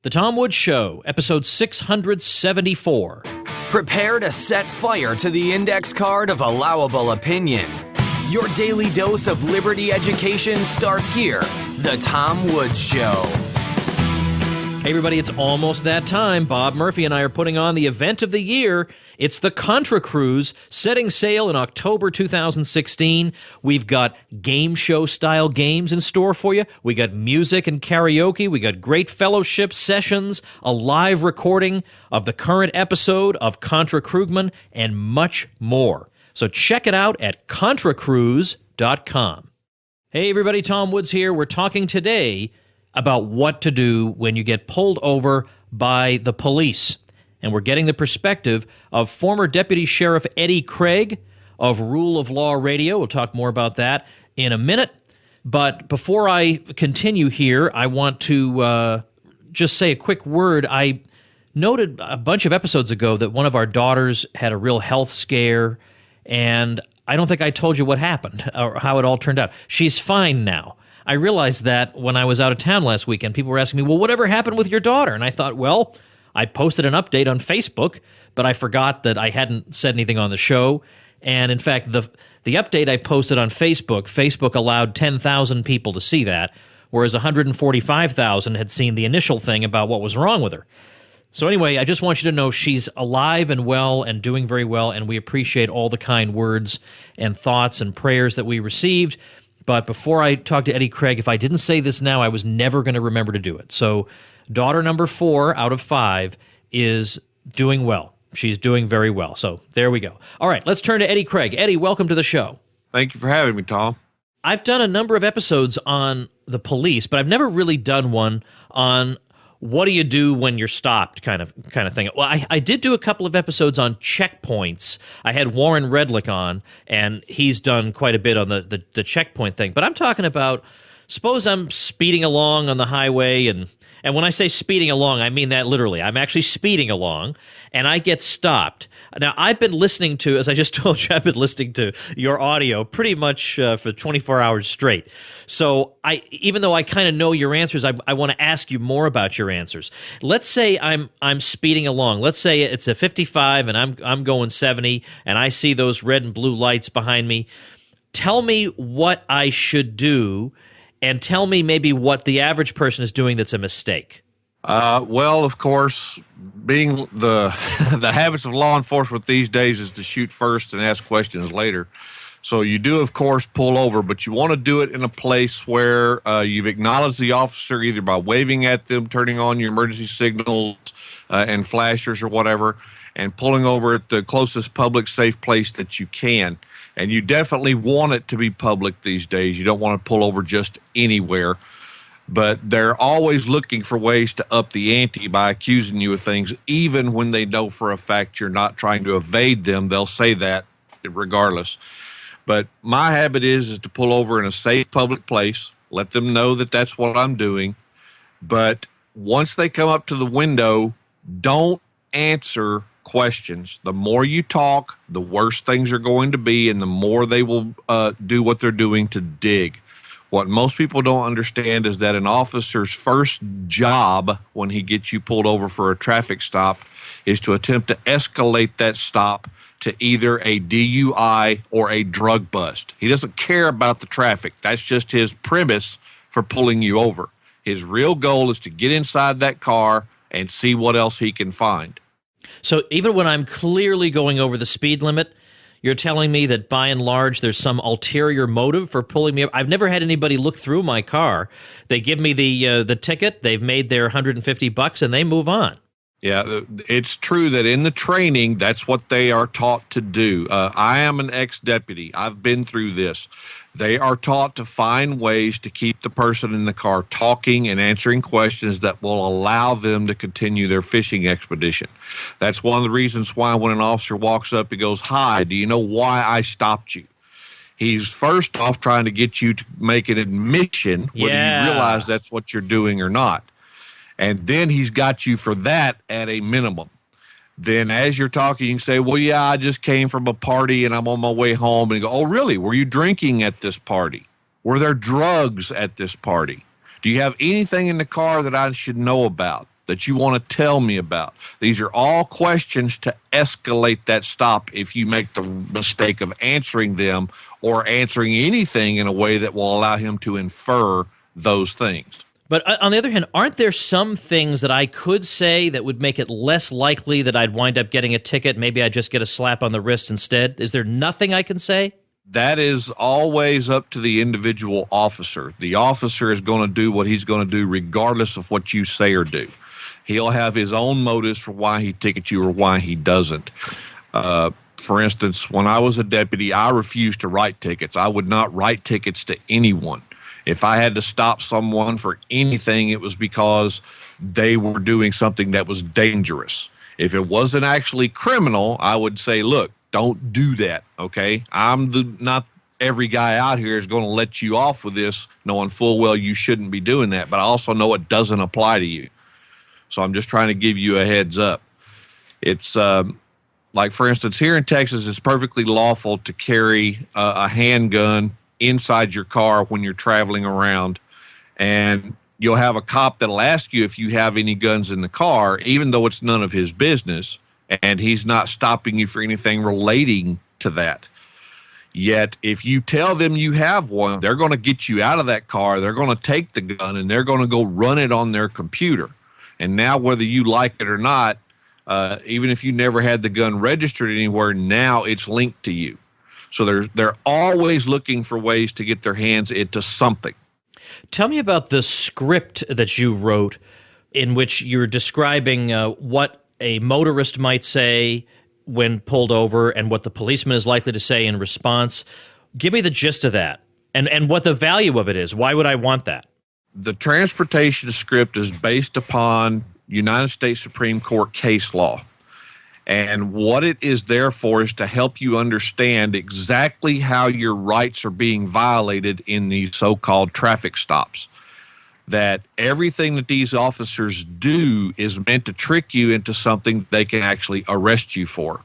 The Tom Woods Show, episode 674. Prepare to set fire to the index card of allowable opinion. Your daily dose of liberty education starts here. The Tom Woods Show. Hey everybody, it's almost that time. Bob Murphy and I are putting on the event of the year. It's the Contra Cruise, setting sail in October 2016. We've got game show style games in store for you. We got music and karaoke. We got great fellowship sessions, a live recording of the current episode of Contra Krugman, and much more. So check it out at contracruise.com. Hey everybody, Tom Woods here. We're talking today about what to do when you get pulled over by the police. And we're getting the perspective of former Deputy Sheriff Eddie Craig of Rule of Law Radio. We'll talk more about that in a minute. But before I continue here, I want to just say a quick word. I noted a bunch of episodes ago that one of our daughters had a real health scare, and I don't think I told you what happened or how it all turned out. She's fine now. I realized that when I was out of town last weekend, people were asking me, well, whatever happened with your daughter? And I thought, well, I posted an update on Facebook, but I forgot that I hadn't said anything on the show. And in fact, the update I posted on Facebook allowed 10,000 people to see that, whereas 145,000 had seen the initial thing about what was wrong with her. So anyway, I just want you to know she's alive and well and doing very well, and we appreciate all the kind words and thoughts and prayers that we received. But before I talk to Eddie Craig, if I didn't say this now, I was never going to remember to do it. So daughter number 4 out of 5 is doing well. She's doing very well. So there we go. All right, let's turn to Eddie Craig. Eddie, welcome to the show. Thank you for having me, Tom. I've done a number of episodes on the police, but I've never really done one on what do you do when you're stopped kind of thing. Well, I did do a couple of episodes on checkpoints. I had Warren Redlick on, and he's done quite a bit on the checkpoint thing. But I'm talking about, suppose I'm speeding along on the highway, and when I say speeding along, I mean that literally. I'm actually speeding along, and I get stopped. Now, I've been listening to, as I just told you, I've been listening to your audio pretty much for 24 hours straight. So even though I kind of know your answers, I want to ask you more about your answers. Let's say I'm speeding along. Let's say it's a 55 and I'm going 70, and I see those red and blue lights behind me. Tell me what I should do, and tell me maybe what the average person is doing that's a mistake. Well, of course, being the habits of law enforcement these days is to shoot first and ask questions later. So you do, of course, pull over, but you want to do it in a place where you've acknowledged the officer either by waving at them, turning on your emergency signals and flashers or whatever, and pulling over at the closest public safe place that you can. And you definitely want it to be public these days. You don't want to pull over just anywhere. But they're always looking for ways to up the ante by accusing you of things, even when they know for a fact you're not trying to evade them. They'll say that regardless. But my habit is to pull over in a safe public place, let them know that that's what I'm doing. But once they come up to the window, don't answer questions. The more you talk, the worse things are going to be, and the more they will do what they're doing to dig. What most people don't understand is that an officer's first job when he gets you pulled over for a traffic stop is to attempt to escalate that stop to either a DUI or a drug bust. He doesn't care about the traffic. That's just his premise for pulling you over. His real goal is to get inside that car and see what else he can find. So even when I'm clearly going over the speed limit, you're telling me that by and large there's some ulterior motive for pulling me up? I've never had anybody look through my car. They give me the ticket, they've made their $150, and they move on. Yeah, it's true that in the training, that's what they are taught to do. I am an ex-deputy. I've been through this. They are taught to find ways to keep the person in the car talking and answering questions that will allow them to continue their fishing expedition. That's one of the reasons why when an officer walks up, he goes, "Hi, do you know why I stopped you?" He's first off trying to get you to make an admission, whether you realize that's what you're doing or not. And then he's got you for that at a minimum. Then as you're talking, you can say, well, yeah, I just came from a party and I'm on my way home. And you go, oh, really? Were you drinking at this party? Were there drugs at this party? Do you have anything in the car that I should know about? that you want to tell me about? These are all questions to escalate that stop if you make the mistake of answering them or answering anything in a way that will allow him to infer those things. But on the other hand, aren't there some things that I could say that would make it less likely that I'd wind up getting a ticket? Maybe I'd just get a slap on the wrist instead. Is there nothing I can say? That is always up to the individual officer. The officer is going to do what he's going to do regardless of what you say or do. He'll have his own motives for why he tickets you or why he doesn't. For instance, when I was a deputy, I refused to write tickets. I would not write tickets to anyone. If I had to stop someone for anything, it was because they were doing something that was dangerous. If it wasn't actually criminal, I would say, look, don't do that, okay? Not every guy out here is going to let you off with this, knowing full well you shouldn't be doing that, but I also know it doesn't apply to you. So I'm just trying to give you a heads up. It's like, for instance, here in Texas, it's perfectly lawful to carry a handgun inside your car when you're traveling around, and you'll have a cop that'll ask you if you have any guns in the car, even though it's none of his business, and he's not stopping you for anything relating to that. Yet, if you tell them you have one, they're going to get you out of that car, they're going to take the gun, and they're going to go run it on their computer. And now, whether you like it or not, even if you never had the gun registered anywhere, now it's linked to you. So they're always looking for ways to get their hands into something. Tell me about the script that you wrote in which you're describing what a motorist might say when pulled over and what the policeman is likely to say in response. Give me the gist of that and what the value of it is. Why would I want that? The transportation script is based upon United States Supreme Court case law. And what it is there for is to help you understand exactly how your rights are being violated in these so-called traffic stops. That everything that these officers do is meant to trick you into something they can actually arrest you for.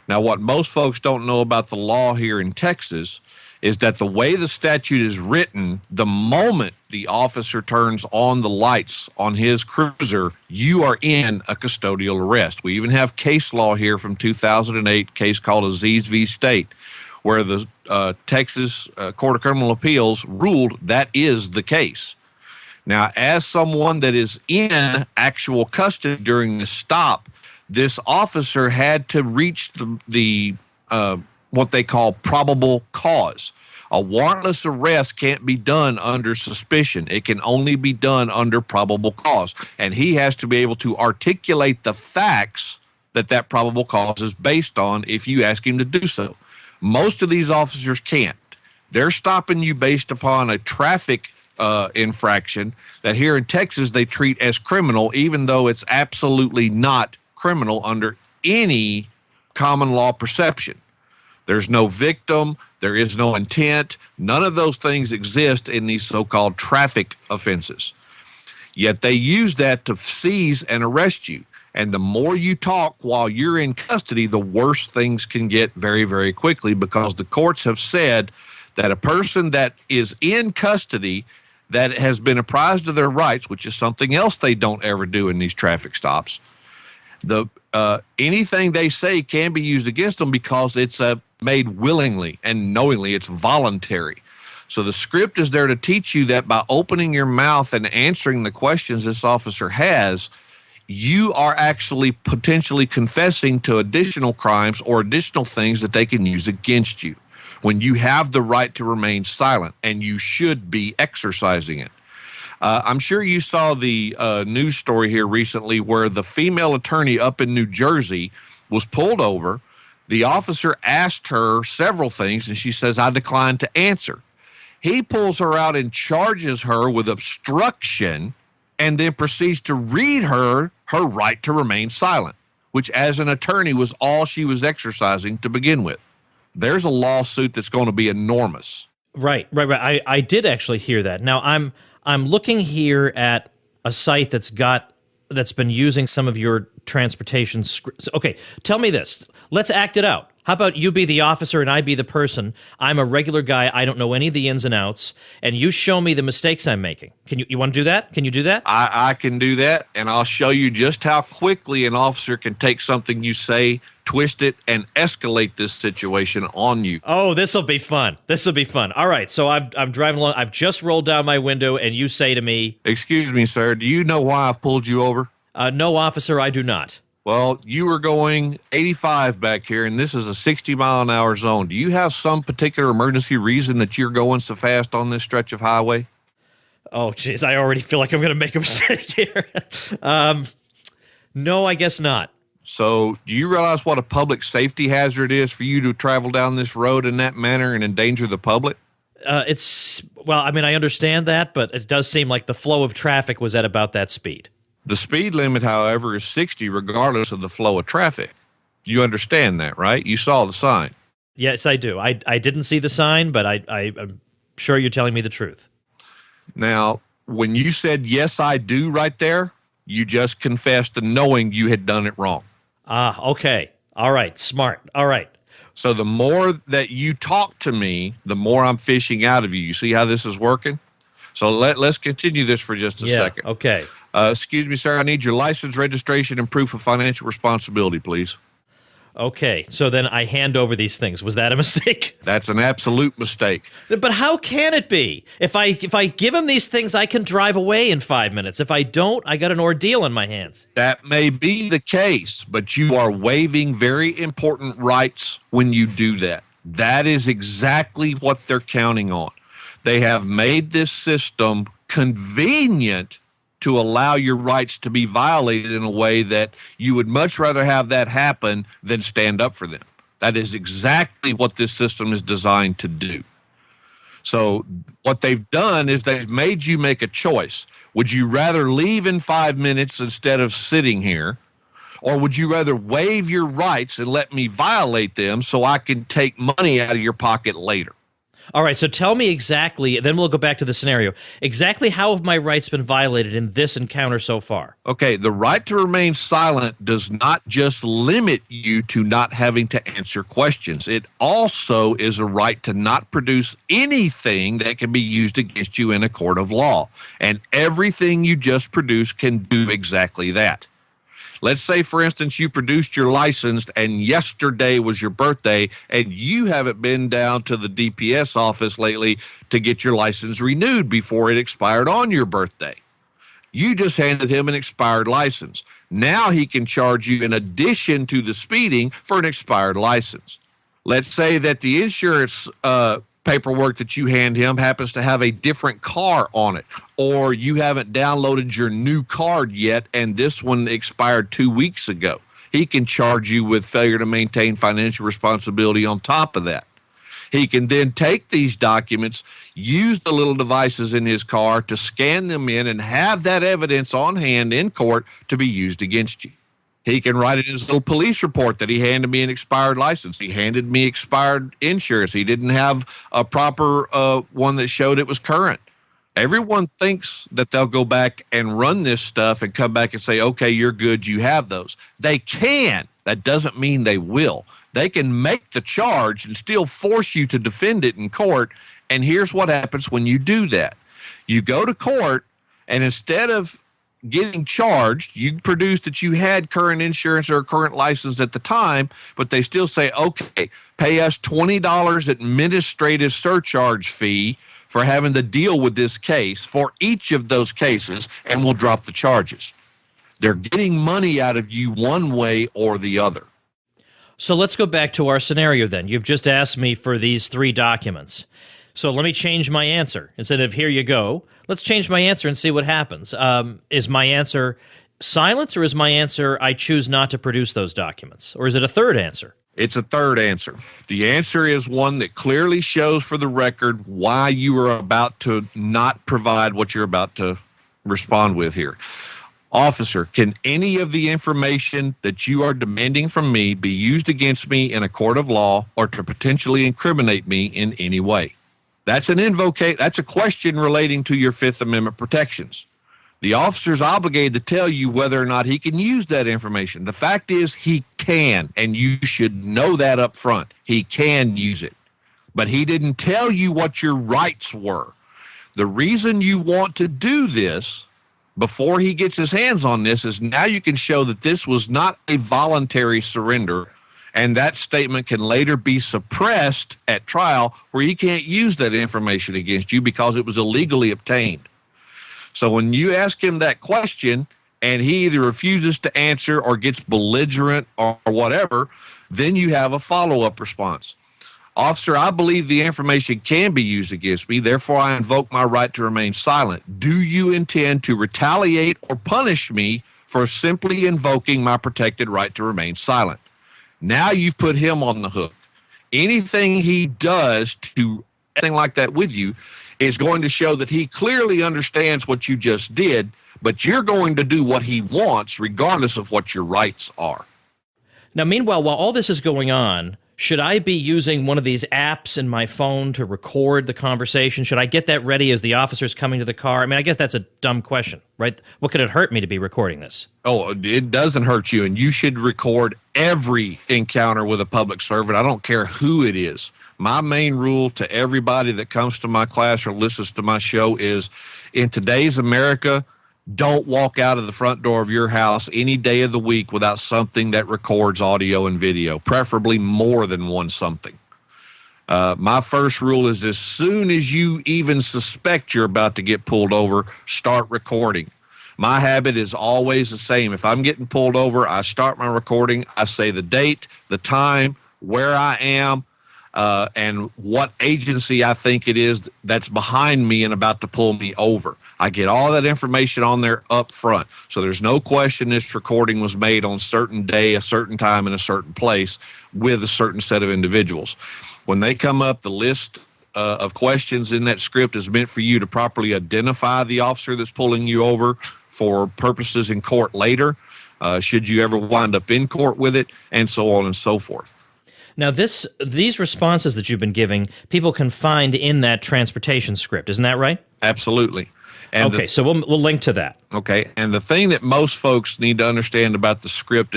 Now, what most folks don't know about the law here in Texas is that the way the statute is written, the moment the officer turns on the lights on his cruiser, you are in a custodial arrest. We even have case law here from 2008, case called Aziz v. State, where the Texas Court of Criminal Appeals ruled that is the case. Now, as someone that is in actual custody during the stop, this officer had to reach the what they call probable cause. A warrantless arrest can't be done under suspicion. It can only be done under probable cause. And he has to be able to articulate the facts that probable cause is based on if you ask him to do so. Most of these officers can't. They're stopping you based upon a traffic infraction that here in Texas they treat as criminal, even though it's absolutely not criminal under any common law perception. There's no victim. There is no intent. None of those things exist in these so-called traffic offenses. Yet they use that to seize and arrest you. And the more you talk while you're in custody, the worse things can get very, very quickly, because the courts have said that a person that is in custody that has been apprised of their rights, which is something else they don't ever do in these traffic stops, anything they say can be used against them because it's made willingly and knowingly. It's voluntary. So the script is there to teach you that by opening your mouth and answering the questions this officer has, you are actually potentially confessing to additional crimes or additional things that they can use against you when you have the right to remain silent, and you should be exercising it. I'm sure you saw the news story here recently where the female attorney up in New Jersey was pulled over. The officer asked her several things, and she says, I declined to answer. He pulls her out and charges her with obstruction, and then proceeds to read her right to remain silent, which as an attorney was all she was exercising to begin with. There's a lawsuit that's going to be enormous. Right. I did actually hear that. Now, I'm looking here at a site that's been using some of your transportation scripts. Okay, tell me this. Let's act it out. How about you be the officer and I be the person? I'm a regular guy. I don't know any of the ins and outs, and you show me the mistakes I'm making. You want to do that? Can you do that? I can do that, and I'll show you just how quickly an officer can take something you say, twist it, and escalate this situation on you. Oh, this will be fun. This will be fun. All right, so I'm driving along. I've just rolled down my window, and you say to me, "Excuse me, sir, do you know why I've pulled you over?" No, officer, I do not. Well, you were going 85 back here, and this is a 60-mile-an-hour zone. Do you have some particular emergency reason that you're going so fast on this stretch of highway? Oh, jeez, I already feel like I'm going to make a mistake here. No, I guess not. So do you realize what a public safety hazard is for you to travel down this road in that manner and endanger the public? Well, I mean, I understand that, but it does seem like the flow of traffic was at about that speed. The speed limit, however, is 60 regardless of the flow of traffic. You understand that, right? You saw the sign. Yes, I do. I didn't see the sign, but I'm sure you're telling me the truth. Now, when you said, yes, I do right there, you just confessed to knowing you had done it wrong. Ah, okay. All right. Smart. All right. So the more that you talk to me, the more I'm fishing out of you. You see how this is working? So let's continue this for just a second. Okay. Excuse me, sir. I need your license, registration, and proof of financial responsibility, please. Okay. So then I hand over these things. Was that a mistake? That's an absolute mistake. But how can it be? If I give him these things, I can drive away in 5 minutes. If I don't, I got an ordeal on my hands. That may be the case, but you are waiving very important rights when you do that. That is exactly what they're counting on. They have made this system convenient to allow your rights to be violated in a way that you would much rather have that happen than stand up for them. That is exactly what this system is designed to do. So what they've done is they've made you make a choice. Would you rather leave in 5 minutes instead of sitting here? Or would you rather waive your rights and let me violate them so I can take money out of your pocket later? All right, so tell me exactly, then we'll go back to the scenario. Exactly how have my rights been violated in this encounter so far? Okay, the right to remain silent does not just limit you to not having to answer questions. It also is a right to not produce anything that can be used against you in a court of law. And everything you just produced can do exactly that. Let's say, for instance, you produced your license and yesterday was your birthday and you haven't been down to the DPS office lately to get your license renewed before it expired on your birthday. You just handed him an expired license. Now he can charge you in addition to the speeding for an expired license. Let's say that the insurance paperwork that you hand him happens to have a different car on it, or you haven't downloaded your new card yet and this one expired 2 weeks ago. He can charge you with failure to maintain financial responsibility on top of that. He can then take these documents, use the little devices in his car to scan them in and have that evidence on hand in court to be used against you. He can write in his little police report that he handed me an expired license. He handed me expired insurance. He didn't have a proper one that showed it was current. Everyone thinks that they'll go back and run this stuff and come back and say, okay, you're good, you have those. They can. That doesn't mean they will. They can make the charge and still force you to defend it in court. And here's what happens when you do that. You go to court, and instead of getting charged, you produce that you had current insurance or a current license at the time, but they still say, okay, pay us $20 administrative surcharge fee for having to deal with this case for each of those cases, and we'll drop the charges. They're getting money out of you one way or the other. So let's go back to our scenario then. You've just asked me for these 3 documents. So let me change my answer. Instead of here you go, let's change my answer and see what happens. Is my answer silence, or is my answer I choose not to produce those documents? Or is it a third answer? It's a third answer. The answer is one that clearly shows for the record why you are about to not provide what you're about to respond with here. Officer, can any of the information that you are demanding from me be used against me in a court of law or to potentially incriminate me in any way? That's a question relating to your Fifth Amendment protections. The officer's obligated to tell you whether or not he can use that information. The fact is he can, and you should know that up front. He can use it. But he didn't tell you what your rights were. The reason you want to do this before he gets his hands on this is now you can show that this was not a voluntary surrender, and that statement can later be suppressed at trial where he can't use that information against you because it was illegally obtained. So when you ask him that question and he either refuses to answer or gets belligerent or whatever, then you have a follow-up response. Officer, I believe the information can be used against me. Therefore, I invoke my right to remain silent. Do you intend to retaliate or punish me for simply invoking my protected right to remain silent? Now you've put him on the hook. Anything he does to anything like that with you is going to show that he clearly understands what you just did, but you're going to do what he wants regardless of what your rights are. Now, meanwhile, while all this is going on, should I be using one of these apps in my phone to record the conversation? Should I get that ready as the officer's coming to the car? I mean, I guess that's a dumb question, right? What could it hurt me to be recording this? Oh, it doesn't hurt you, and you should record every encounter with a public servant. I don't care who it is. My main rule to everybody that comes to my class or listens to my show is, in today's America, don't walk out of the front door of your house any day of the week without something that records audio and video, preferably more than one something. My first rule is as soon as you even suspect you're about to get pulled over, start recording. My habit is always the same. If I'm getting pulled over, I start my recording. I say the date, the time, where I am, and what agency I think it is that's behind me and about to pull me over. I get all that information on there up front. So there's no question this recording was made on a certain day, a certain time, in a certain place with a certain set of individuals. When they come up, the list of questions in that script is meant for you to properly identify the officer that's pulling you over for purposes in court later, should you ever wind up in court with it, and so on and so forth. Now, these responses that you've been giving, people can find in that transportation script. Isn't that right? Absolutely. And okay, so we'll link to that. Okay, and the thing that most folks need to understand about the script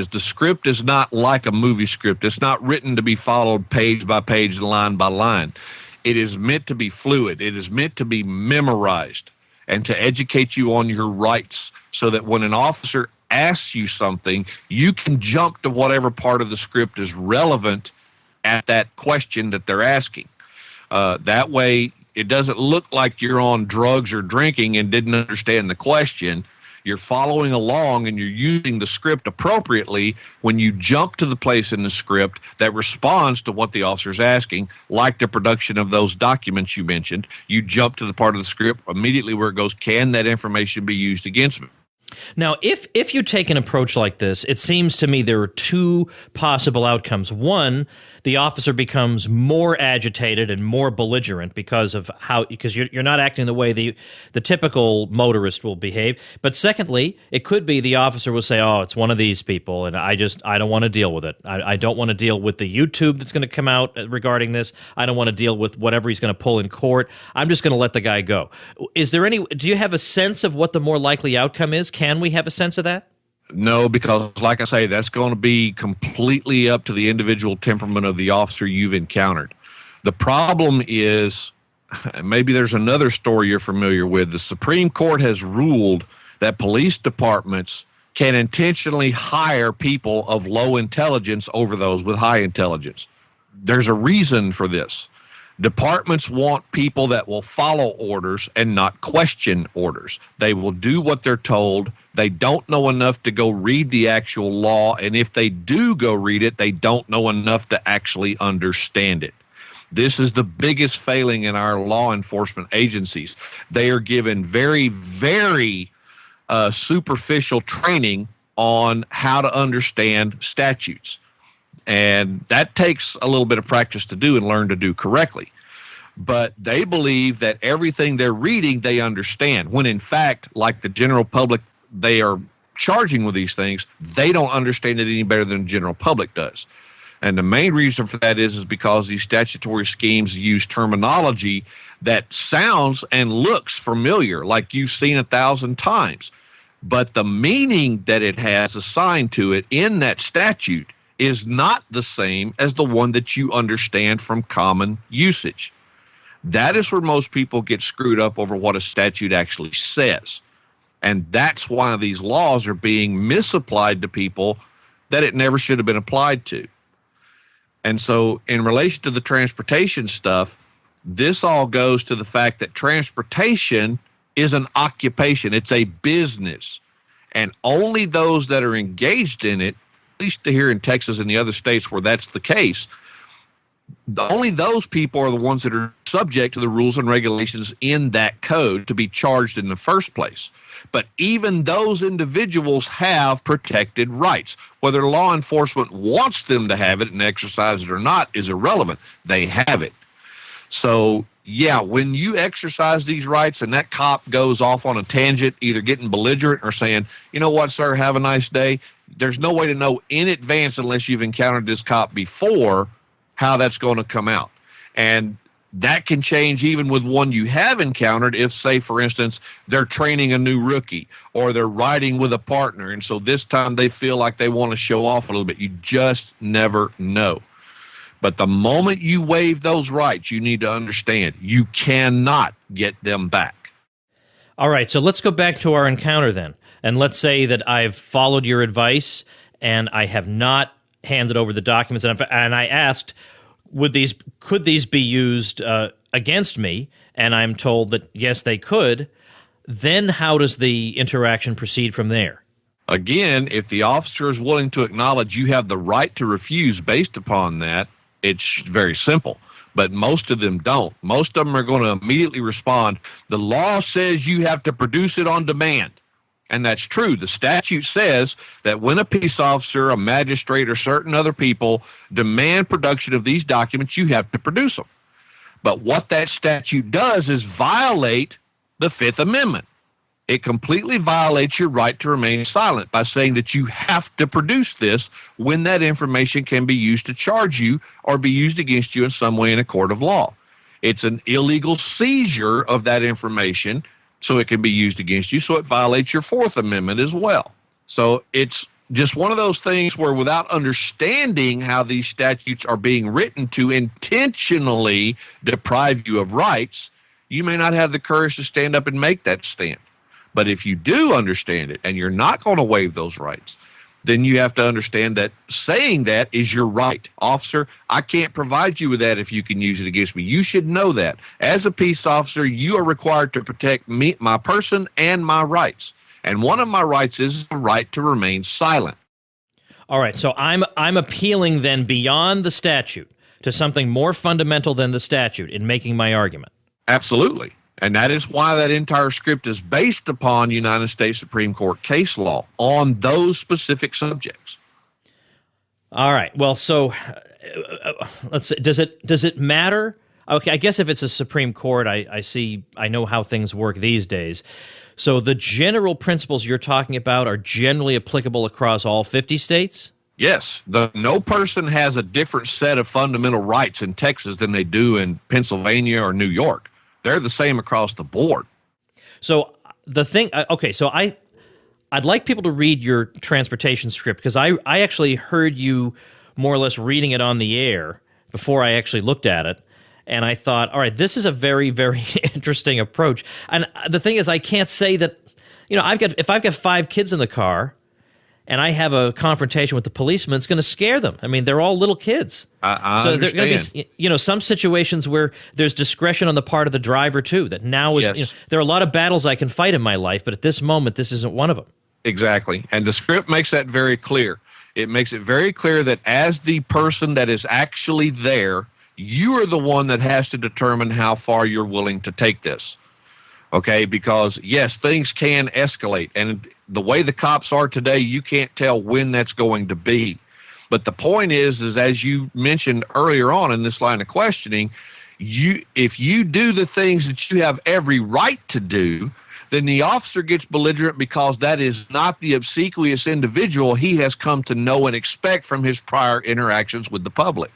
is not like a movie script. It's not written to be followed page by page, line by line. It is meant to be fluid. It is meant to be memorized and to educate you on your rights so that when an officer asks you something, you can jump to whatever part of the script is relevant at that question that they're asking. That way, it doesn't look like you're on drugs or drinking and didn't understand the question. You're following along and you're using the script appropriately when you jump to the place in the script that responds to what the officer's asking, like the production of those documents you mentioned. You jump to the part of the script immediately where it goes, can that information be used against me? Now, if you take an approach like this, it seems to me there are two possible outcomes. One, the officer becomes more agitated and more belligerent because you're not acting the way the typical motorist will behave. But secondly, it could be the officer will say, "Oh, it's one of these people, and I don't want to deal with it. I don't want to deal with the YouTube that's going to come out regarding this. I don't want to deal with whatever he's going to pull in court. I'm just going to let the guy go." Do you have a sense of what the more likely outcome is? Can we have a sense of that? No, because like I say, that's going to be completely up to the individual temperament of the officer you've encountered. The problem is, maybe there's another story you're familiar with. The Supreme Court has ruled that police departments can intentionally hire people of low intelligence over those with high intelligence. There's a reason for this. Departments want people that will follow orders and not question orders. They will do what they're told. They don't know enough to go read the actual law, and if they do go read it, they don't know enough to actually understand it. This is the biggest failing in our law enforcement agencies. They are given very, very superficial training on how to understand statutes. And that takes a little bit of practice to do and learn to do correctly. But they believe that everything they're reading, they understand, when in fact, like the general public they are charging with these things, they don't understand it any better than the general public does. And the main reason for that is because these statutory schemes use terminology that sounds and looks familiar, like you've seen 1,000 times. But the meaning that it has assigned to it in that statute is not the same as the one that you understand from common usage. That is where most people get screwed up over what a statute actually says. And that's why these laws are being misapplied to people that it never should have been applied to. And so in relation to the transportation stuff, this all goes to the fact that transportation is an occupation. It's a business. And only those that are engaged in it, at least here in Texas and the other states where that's the case, only those people are the ones that are subject to the rules and regulations in that code to be charged in the first place. But even those individuals have protected rights. Whether law enforcement wants them to have it and exercise it or not is irrelevant. They have it. So, yeah, when you exercise these rights and that cop goes off on a tangent, either getting belligerent or saying, you know what, sir, have a nice day, there's no way to know in advance unless you've encountered this cop before how that's going to come out. And that can change even with one you have encountered if, say, for instance, they're training a new rookie or they're riding with a partner. And so this time they feel like they want to show off a little bit. You just never know. But the moment you waive those rights, you need to understand you cannot get them back. All right, so let's go back to our encounter then. And let's say that I've followed your advice and I have not handed over the documents, and I asked, could these be used against me? And I'm told that yes, they could. Then how does the interaction proceed from there? Again, if the officer is willing to acknowledge you have the right to refuse based upon that, it's very simple. But most of them don't. Most of them are going to immediately respond, the law says you have to produce it on demand. And that's true. The statute says that when a peace officer, a magistrate, or certain other people demand production of these documents, you have to produce them. But what that statute does is violate the Fifth Amendment. It completely violates your right to remain silent by saying that you have to produce this when that information can be used to charge you or be used against you in some way in a court of law. It's an illegal seizure of that information, so it can be used against you, so it violates your Fourth Amendment as well. So it's just one of those things where without understanding how these statutes are being written to intentionally deprive you of rights, you may not have the courage to stand up and make that stand. But if you do understand it and you're not going to waive those rights, then you have to understand that saying that is your right. Officer, I can't provide you with that if you can use it against me. You should know that. As a peace officer, you are required to protect me, my person, and my rights. And one of my rights is the right to remain silent. All right, so I'm appealing then beyond the statute to something more fundamental than the statute in making my argument. Absolutely. And that is why that entire script is based upon United States Supreme Court case law on those specific subjects. All right. Well, so let's see. Does it matter? Okay, I guess if it's a Supreme Court, I know how things work these days. So the general principles you're talking about are generally applicable across all 50 states? Yes. No person has a different set of fundamental rights in Texas than they do in Pennsylvania or New York. They're the same across the board. So the thing, okay, so I'd like people to read your transportation script because I actually heard you more or less reading it on the air before I actually looked at it. And I thought, all right, this is a very, very interesting approach. And the thing is, I can't say that, if I've got 5 kids in the car and I have a confrontation with the policeman, it's going to scare them. I mean, they're all little kids. I so understand. There are going to be, some situations where there's discretion on the part of the driver too. That now is, Yes. There are a lot of battles I can fight in my life, but at this moment, this isn't one of them. Exactly. And the script makes that very clear. It makes it very clear that as the person that is actually there, you are the one that has to determine how far you're willing to take this. Okay, because yes, things can escalate, and the way the cops are today, you can't tell when that's going to be. But the point is as you mentioned earlier on in this line of questioning, if you do the things that you have every right to do, then the officer gets belligerent because that is not the obsequious individual he has come to know and expect from his prior interactions with the public.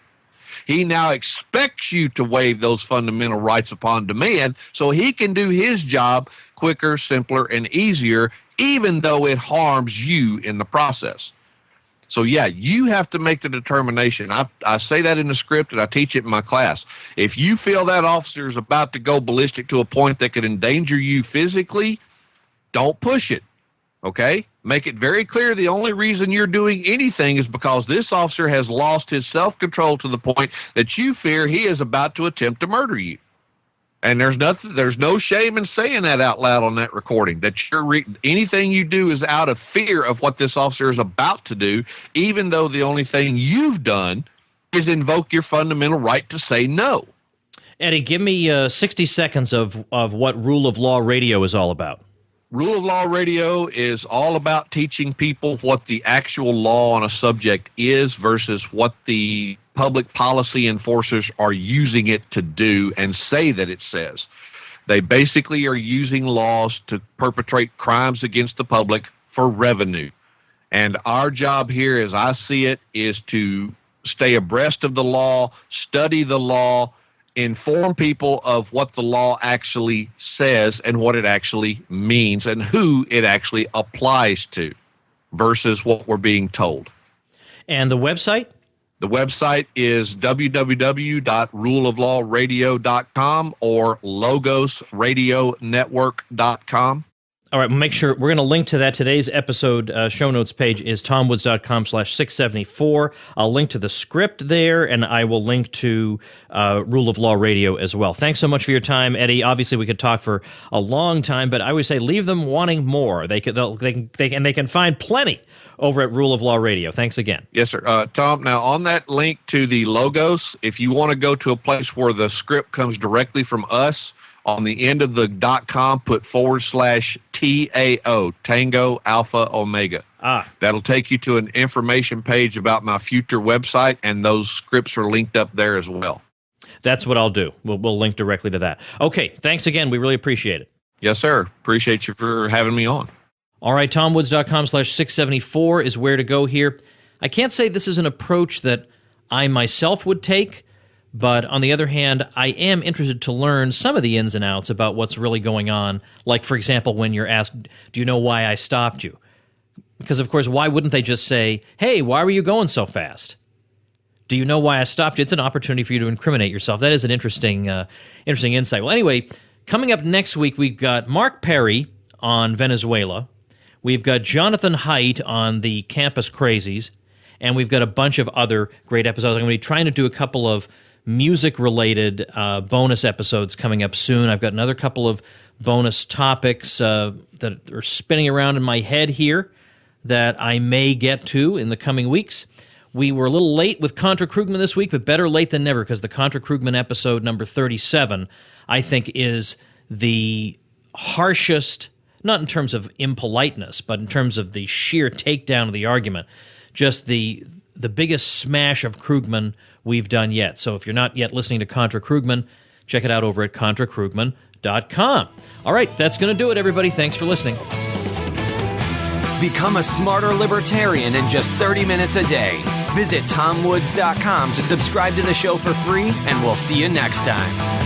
He now expects you to waive those fundamental rights upon demand so he can do his job quicker, simpler, and easier, even though it harms you in the process. So, yeah, you have to make the determination. I say that in the script, and I teach it in my class. If you feel that officer is about to go ballistic to a point that could endanger you physically, don't push it, okay? Make it very clear the only reason you're doing anything is because this officer has lost his self-control to the point that you fear he is about to attempt to murder you. And there's no shame in saying that out loud on that recording, that anything you do is out of fear of what this officer is about to do, even though the only thing you've done is invoke your fundamental right to say no. Eddie, give me 60 seconds of what Rule of Law Radio is all about. Rule of Law Radio is all about teaching people what the actual law on a subject is versus what the public policy enforcers are using it to do and say that it says. They basically are using laws to perpetrate crimes against the public for revenue. And our job here, as I see it, is to stay abreast of the law, study the law, inform people of what the law actually says and what it actually means and who it actually applies to versus what we're being told. And the website? The website is www.ruleoflawradio.com or logosradionetwork.com. All right, we'll make sure we're going to link to that. Today's episode show notes page is tomwoods.com/674. I'll link to the script there, and I will link to Rule of Law Radio as well. Thanks so much for your time, Eddie. Obviously, we could talk for a long time, but I always say leave them wanting more. They can find plenty over at Rule of Law Radio. Thanks again. Yes, sir. Tom, now on that link to the logos, if you want to go to a place where the script comes directly from us, on the end of the .com, put /TAO, Tango Alpha Omega. That'll take you to an information page about my future website, and those scripts are linked up there as well. That's what I'll do. We'll link directly to that. Okay, thanks again. We really appreciate it. Yes, sir. Appreciate you for having me on. All right, tomwoods.com/674 is where to go here. I can't say this is an approach that I myself would take, but on the other hand, I am interested to learn some of the ins and outs about what's really going on. Like, for example, when you're asked, do you know why I stopped you? Because, of course, why wouldn't they just say, hey, why were you going so fast? Do you know why I stopped you? It's an opportunity for you to incriminate yourself. That is an interesting insight. Well, anyway, coming up next week, we've got Mark Perry on Venezuela. We've got Jonathan Haidt on the Campus Crazies. And we've got a bunch of other great episodes. I'm going to be trying to do a couple of music-related bonus episodes coming up soon. I've got another couple of bonus topics that are spinning around in my head here that I may get to in the coming weeks. We were a little late with Contra Krugman this week, but better late than never, because the Contra Krugman episode number 37, I think, is the harshest, not in terms of impoliteness, but in terms of the sheer takedown of the argument, just the biggest smash of Krugman we've done yet. So if you're not yet listening to Contra Krugman, check it out over at ContraKrugman.com. All right, that's going to do it, everybody. Thanks for listening. Become a smarter libertarian in just 30 minutes a day. Visit TomWoods.com to subscribe to the show for free, and we'll see you next time.